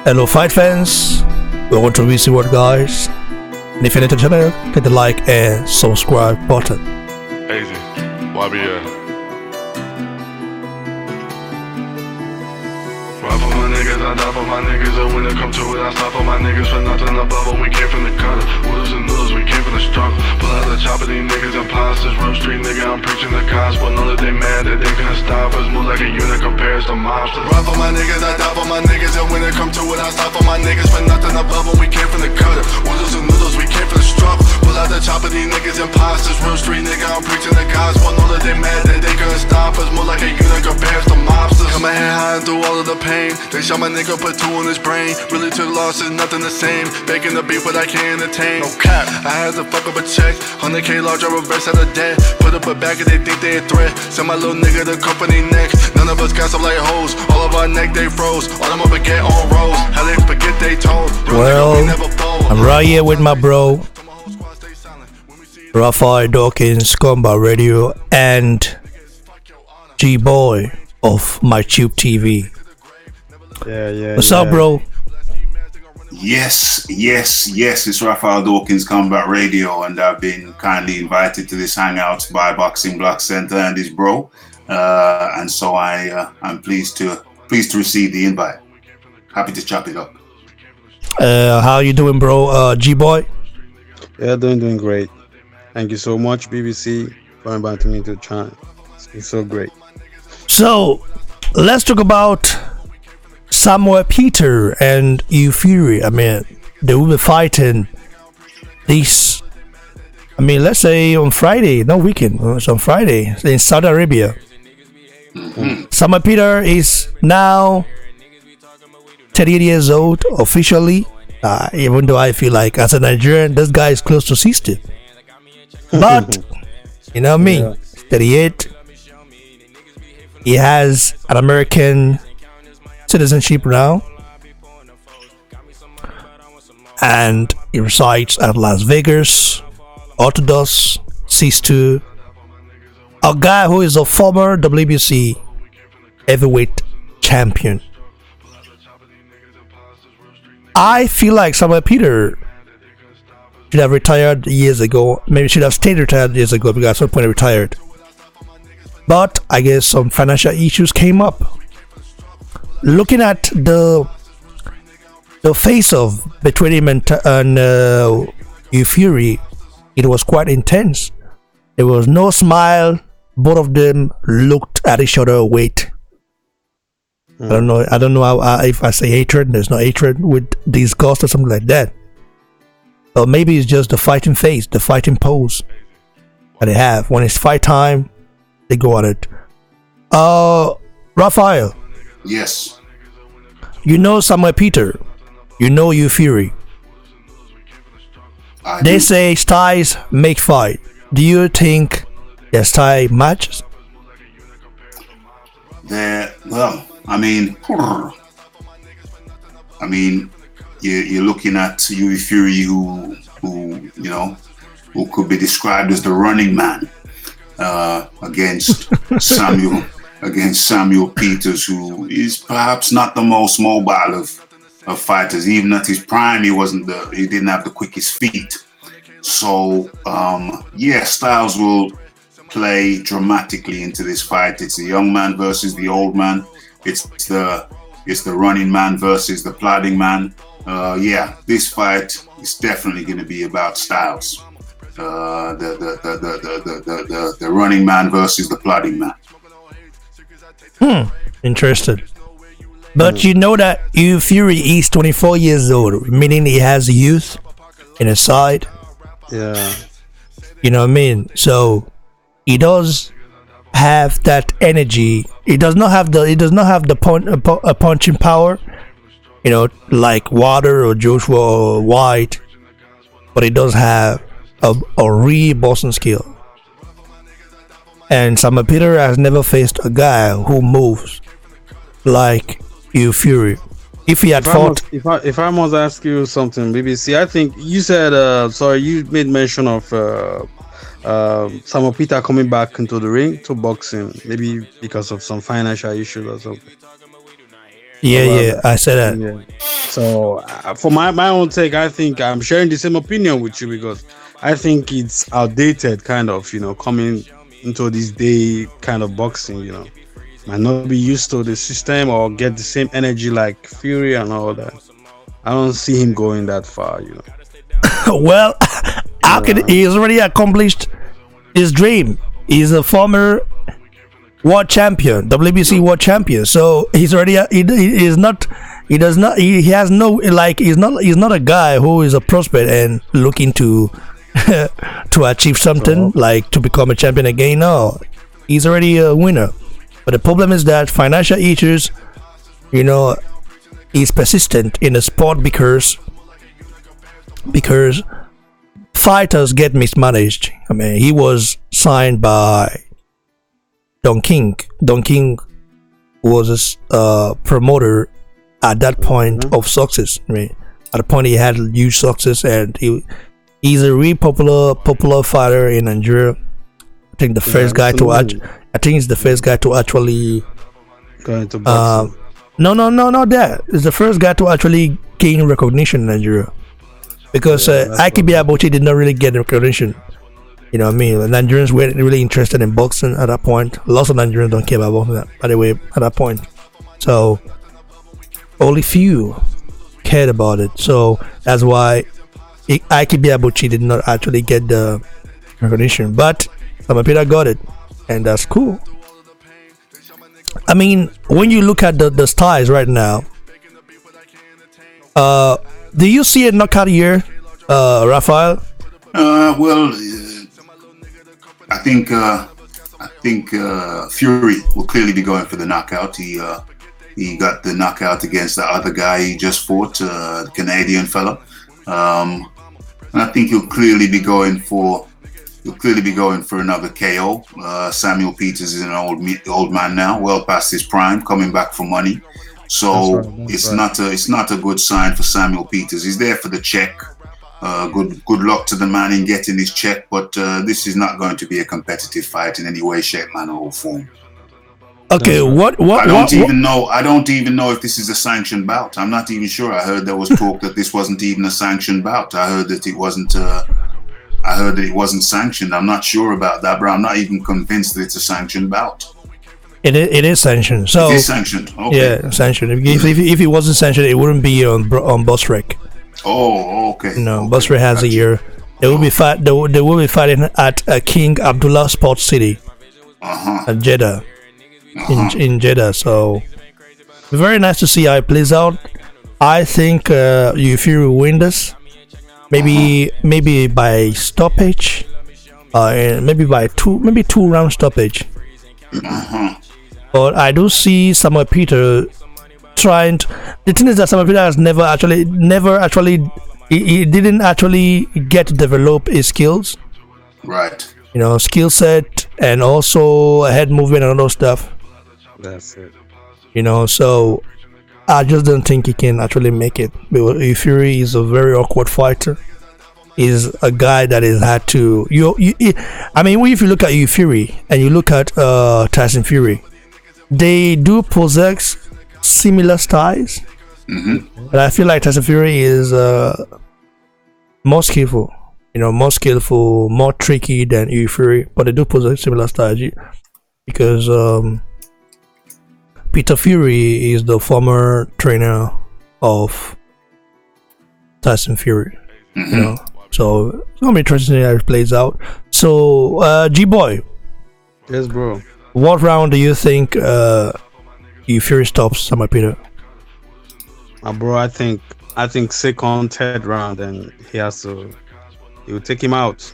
Hello, fight fans. Welcome to VC World, guys. And if you're new to the channel, hit the like and subscribe button. Easy. YBL. Ride for my niggas, I die for my niggas. And when it come to it, I stop for my niggas. For nothing above them, we came from the gutter. Wooders and noodles, we came from the struggle. Pull out the chopper, these niggas imposters. Real street nigga, I'm preaching the gospel. Know that they mad that they couldn't stop us. Move like a unit compares to mobsters. Ride for my niggas, I die for my niggas. And when it come to it, I stop for my niggas. For nothing above them, we came from the gutter. Wooders and noodles, we came from the struggle. Pull out the chopper, these niggas imposters. Real street nigga, I'm preaching the gospel. Know that they mad that they couldn't stop us. Move like a unit compares to mobsters. Come my head high and through all of the pain. They shot my nigga, put two in his brain. Really took losses, nothing the same. Baking the beat, but I can't entertain. No cap, I had to fuck up a check. 100K large, I reverse out of debt. Put up a bag if they think they a threat. Send my little nigga to company neck. None of us got some like hoes. All of our neck they froze. All them up get on rolls. How they forget they told. Well, I'm right here with my bro Raphael Dawkins, Combat Radio, and G-Boy of My Tube TV. What's up, bro? Yes. It's Raphael Dawkins, Combat Radio, and I've been kindly invited to this hangout by Boxing Block Center and his bro, and so I'm pleased to receive the invite. Happy to chop it up. How you doing, bro? G-Boy? Yeah, doing great. Thank you so much, BBC, for inviting me to the channel. It's been so great. So, let's talk about Samuel Peter and Fury. I mean, they will be fighting this. I mean, let's say on Friday, no weekend. It's on Friday in Saudi Arabia. Samuel Peter is now 38 years old officially. Even though I feel like as a Nigerian, this guy is close to 60. But you know me, yeah. 38. He has an American citizenship now, and he resides at Las Vegas. Orthodox, C2, a guy who is a former WBC heavyweight champion. I feel like Samuel Peter should have retired years ago. Maybe should have stayed retired years ago, because at some point he retired. But I guess some financial issues came up. Looking at the face-off between him and Fury, it was quite intense. There was no smile. Both of them looked at each other. Wait, I don't know how, if I say hatred, there's no hatred, with disgust or something like that. Or maybe it's just the fighting face, the fighting pose that they have. When it's fight time, they go at it. Raphael. Yes. You know Samuel Peter. You know Fury. They say styles make fight. Do you think their style matches? Well, I mean, you're looking at Fury, who could be described as the running man against Samuel Peters, who is perhaps not the most mobile of fighters. Even at his prime, he didn't have the quickest feet. So styles will play dramatically into this fight. It's the young man versus the old man. It's the running man versus the plodding man. This fight is definitely going to be about styles. The running man versus the plodding man. Interested. But you know that Fury is 24 years old, meaning he has youth in his side. Yeah. You know what I mean? So he does have that energy. He does not have the punching power, like Water or Joshua or White, but he does have a real boxing skill. And Samuel Peter has never faced a guy who moves like Fury. If he had fought, if I must ask you something, BBC, I think you said you made mention of Samuel Peter coming back into the ring to boxing, maybe because of some financial issues or something. Yeah, I said that. Yeah. So for my own take, I think I'm sharing the same opinion with you because I think it's outdated, kind of, coming into this day kind of boxing, might not be used to the system or get the same energy like Fury and all that. I don't see him going that far. Well, how can Yeah. he's already accomplished his dream? He's a former world champion, WBC world champion. So he's already he is not. He does not. He has no like. He's not. He's not a guy who is a prospect and looking to to achieve something like to become a champion again. No, he's already a winner. But the problem is that financial issues, is persistent in the sport because fighters get mismanaged. I mean, he was signed by Don King. Don King was a promoter at that point of success. I mean, at the point he had huge success, and he's a really popular fighter in Nigeria. I think the first guy to I think he's the first guy to actually Going to boxing. no, not that. He's the first guy to actually gain recognition in Nigeria. Because Akibi Abuchi did not really get recognition. You know what I mean? Nigerians weren't really interested in boxing at that point. Lots of Nigerians don't care about boxing, by the way, at that point. So, only few cared about it. So, that's why Akibi Abuchi did not actually get the recognition. But, Samapita got it. And that's cool. I mean, when you look at the styles right now, do you see a knockout here, Raphael? Well, I think Fury will clearly be going for the knockout. He got the knockout against the other guy he just fought, the Canadian fella. And I think he'll clearly be going for another KO. Samuel Peters is an old man now, well past his prime, coming back for money. So it's not a good sign for Samuel Peters. He's there for the check. Good luck to the man in getting his check, but this is not going to be a competitive fight in any way, shape, manner, or form. Okay, I don't even know if this is a sanctioned bout. I'm not even sure. I heard there was talk that this wasn't even a sanctioned bout. I heard that it wasn't. I heard that it wasn't sanctioned. I'm not sure about that, but I'm not even convinced that it's a sanctioned bout. It is sanctioned. So it is sanctioned. Okay. Yeah, sanctioned. If it wasn't sanctioned, it wouldn't be on Busrec. Oh, okay. No, okay. Busrec has a year. They will be fighting at King Abdullah Sports City, at Jeddah, in Jeddah. So very nice to see how it plays out. I think Fury will win this. Maybe by stoppage, and maybe two round stoppage. But I do see Samuel Peter trying to, the thing is that Samuel Peter has never actually he didn't actually get to develop his skills. Right. Skill set and also head movement and all those stuff. That's it. So I just don't think he can actually make it. Fury is a very awkward fighter. He's a guy that has had to. I mean, if you look at Fury and you look at Tyson Fury, they do possess similar styles. Mm-hmm. But I feel like Tyson Fury is more skillful. More skillful, more tricky than Fury. But they do possess similar styles because Peter Fury is the former trainer of Tyson Fury. Mm-hmm. So it's gonna be interesting how it plays out. So G-Boy, Yes, bro. what round do you think Fury stops Samuel Peter? Bro, I think second, third round, and he will take him out.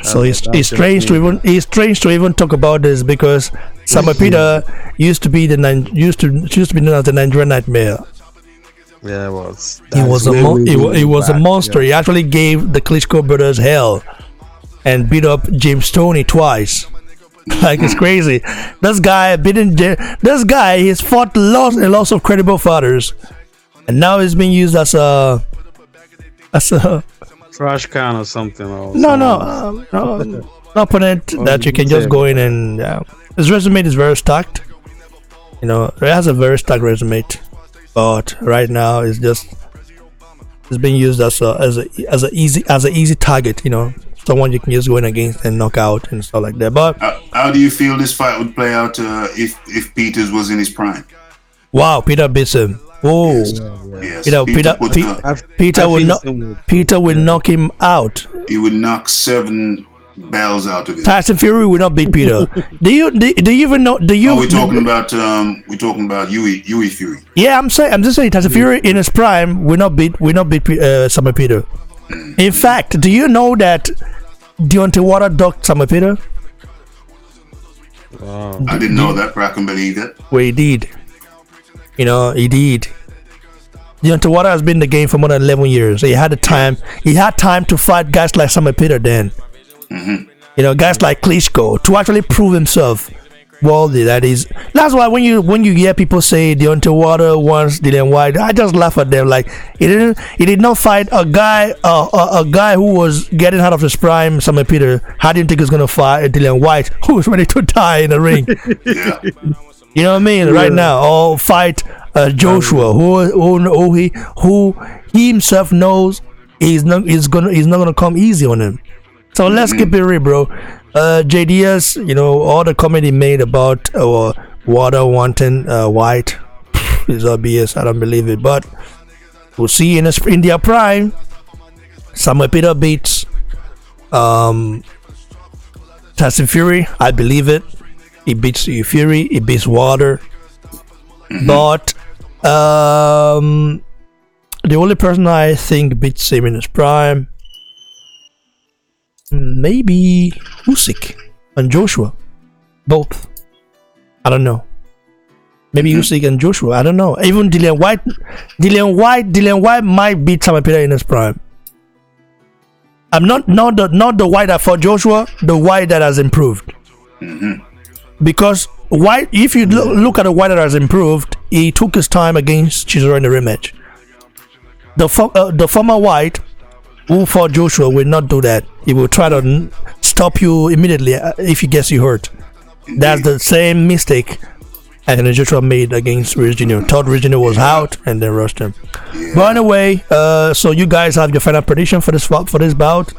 So it's strange to even talk about this because Samuel Peter used to be known as the Nigerian Nightmare. Yeah, it was. He was a monster. Yeah. He actually gave the Klitschko brothers hell and beat up James Toney twice. Like, it's crazy. This guy he's fought lots of credible fighters, and now he's being used as a trash can or something. No, opponent that you can just go in and his resume is very stacked. He has a very stacked resume. but right now it's being used as a easy target. Someone you can just go in against and knock out and stuff like that. But How do you feel this fight would play out if Peters was in his prime? wow, Peter beats him. Oh, Yes. Peter will knock him out. He would knock 7 bells out of him. Tyson Fury will not beat Peter. do you even know? We're talking about Hughie Fury. Yeah, I'm just saying Tyson Fury in his prime will not beat Samuel Peter. In fact, do you know that Deontay Wilder ducked Samuel Peter? Wow. I didn't know that, but I can believe it. Well, he did. He did. Deontay Wilder has been in the game for more than 11 years. So he had time to fight guys like Samuel Peter then. Guys like Klitschko to actually prove himself worthy. That's why when you hear people say Deontay Wilder wants Dillian White, I just laugh at them. Like he did not fight a guy who was getting out of his prime, Samuel Peter. How do you think he's gonna fight Dillian White, who is ready to die in the ring? Yeah. You know what I mean? Right now, or fight Joshua, who he himself knows he's not gonna come easy on him. So let's keep it real, bro. JDS, all the comment he made about Wilder wanting White is obvious. I don't believe it, but we'll see in their prime. Samuel Peter beats Tyson Fury. I believe it. He beats Fury. He beats Wilder. But the only person I think beats him in his prime, maybe Usyk and Joshua, both. I don't know. Maybe Usyk and Joshua. I don't know. Even Dillian White might beat Samuel Peter in his prime. I'm not the White that fought Joshua, the White that has improved. Because White, if you look at the White that has improved, he took his time against Chisora in the rematch. The former White who fought Joshua will not do that. He will try to stop you immediately if he gets you hurt. That's the same mistake Anthony Joshua made against Rich Jr. Thought Rich Jr. was out and then rushed him. But anyway, so you guys have your final prediction for this bout.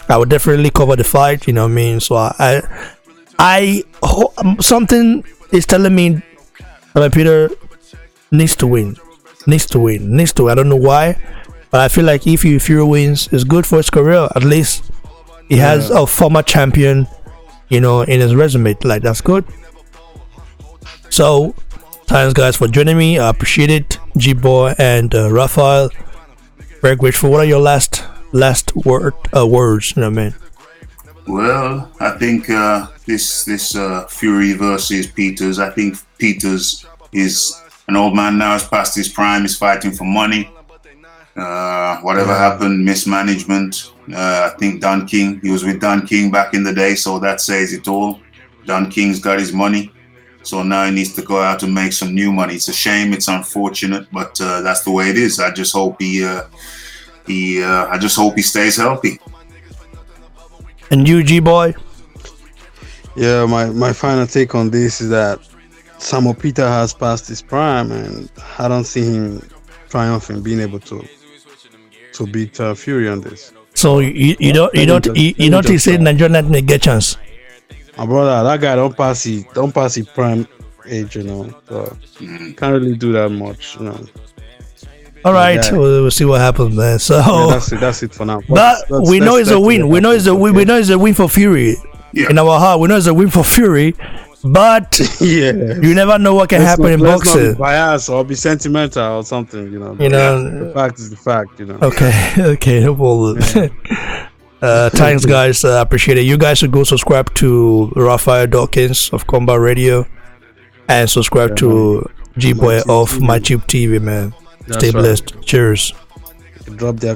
I would definitely cover the fight. You know what I mean? So I something is telling me that Peter needs to win. I don't know why, but I feel like if Fury wins, it's good for his career. At least he has a former champion, in his resume. Like, that's good. So, thanks guys for joining me. I appreciate it, G-Boy and Raphael. Very grateful. What are your last words? You know what I mean? Well, I think this Fury versus Peters. I think Peters is an old man now. He's past his prime. He's fighting for money. Whatever happened, mismanagement. I think Don King. He was with Don King back in the day, so that says it all. Don King's got his money, so now he needs to go out and make some new money. It's a shame. It's unfortunate, but that's the way it is. I just hope he stays healthy. And you, G-Boy? Yeah, my final take on this is that Samuel Peter has passed his prime, and I don't see him triumphing, being able to beat Fury on this. So you don't think say Nigerian not get chance? My brother, that guy don't pass his prime age, So can't really do that much, All right, we'll see what happens, man. So that's it for now. But we know it's a win. We know it's a win for Fury. Yeah. In our heart, we know it's a win for Fury. But you never know what can happen in boxing. Let's not be biased or be sentimental or something, The fact is the fact, Okay, no problem. Thanks, guys. I appreciate it. You guys should go subscribe to Raphael Dawkins of Combat Radio and subscribe to G-Boy of MyTube TV, man. Stay blessed. Cheers. Drop their